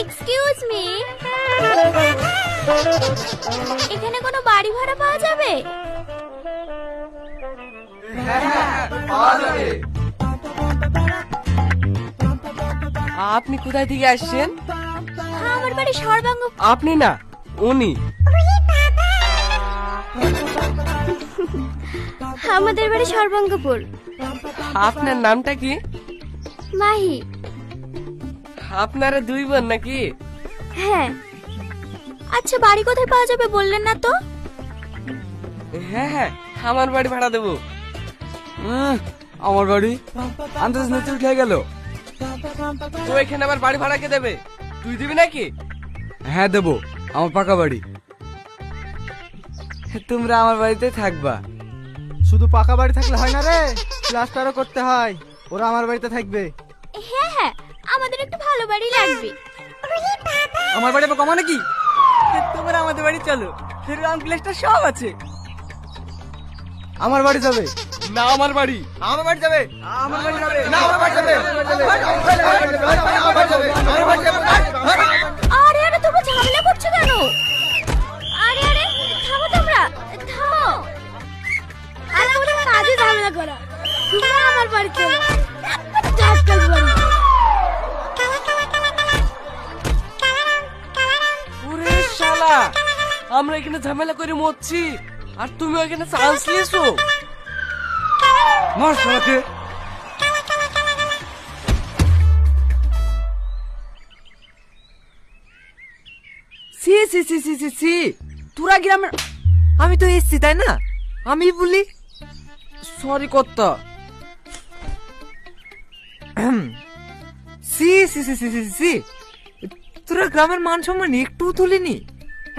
Excuse me, এখানে কোনো বাড়ি ভাড়া পাওয়া যাবে? পাওয়া যাবে। আপনি কোথায় থেকে আসছেন? আমার বাড়ি সর্বাঙ্গ। আপনি না, উনি। আমাদের বাড়ি সর্বাঙ্গপুর। আপনার নামটা কি? মাহি। আপনারা দুই বোন নাকি? হ্যাঁ। আচ্ছা, বাড়ি কোথায় পাওয়া যাবে বললেন না তো? হ্যাঁ হ্যাঁ, আমার বাড়ি ভাড়া দেবো। আমার বাড়ি আন্দাজ নিতে উঠে গেল। তো এখানে আবার বাড়ি ভাড়া কে দেবে? তুই দিবি নাকি? হ্যাঁ দেবো, আমার পাকা বাড়ি। তোমরা আমার বাড়িতে থাকবা। শুধু পাকা বাড়ি থাকলে হয় না রে, প্লাস্টারও করতে হয়। ওরা আমার বাড়িতে থাকবে। হ্যাঁ হ্যাঁ, আমাদের একটু ভালো বাড়ি লাগবে। আমার বাড়ি কমা নাকি? তোমরা আমাদের বাড়ি চলো, রং প্লাস্টার সব আছে। আমার বাড়ি যাবে না, আমার বাড়ি। আমার বাড়ি যাবে আমার বাড়ি যাবে না, আমার বাড়ি যাবে আরে আরে, তোমরা ঝামেলা করছো কেন? আরে আরে, থামো তোমরা, থামো। আরে ওরা কাজে ঝামেলা করা, তোমরা আমার বাড়ি চলো। ওরে শালা, আমরা এখানে ঝামেলা করে মরছি আর তুমি এখানে চান্স নিয়েছো। মার শালাকে। সি সি সি সি সি সি, তোরা গ্রামের। আমি তো এসছি তাই না, আমি বলি। সরি কর্তা। সি সি সি সি সি সি, তোরা গ্রামের মান সম্মান একটু তুলিনি?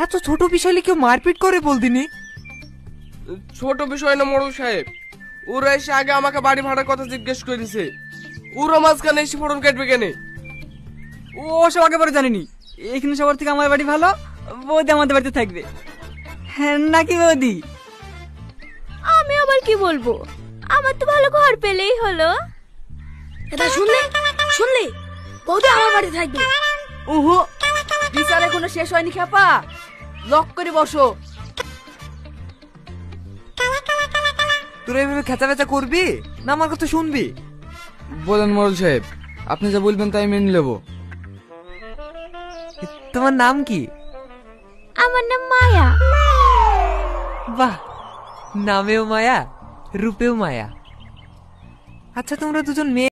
এত ছোট বিষয়ে কেউ মারপিট করে বলদিনি? ছোট বিষয় না মোড়ল সাহেব, ওরা এসে আগে আমাকে বাড়ি ভাড়ার কথা জিজ্ঞেস করেছে। ওরা মাঝখানে এসে ফোড়ন কাটবে কেন? ও সব আগে পরে জানিনি। এখানে সবার থেকে আমার বাড়ি ভালো, বৌদি আমাদের বাড়িতে থাকবে। হ্যাঁ নাকি বৌদি? আমি আবার কি বলবো, আমার তো ভালো ঘর পেলেই হলো। এটা শুনলে শুনলে, বৌদি আমার বাড়িতে থাকবে। ওহো, বিচার এখনো শেষ হয়নি খেপা, লক করে বসো। তোরা এভাবে খেচা বেচা করবি না আমার কথা শুনবি? বলেন মোড়ল সাহেব, আপনি যা বলবেন তাই মেনে নেবো। তোমার নাম কি? আমার নাম মায়া। বাহ, নামেও মায়া, রূপেও মায়া। আচ্ছা, তোমরা দুজন মেয়ে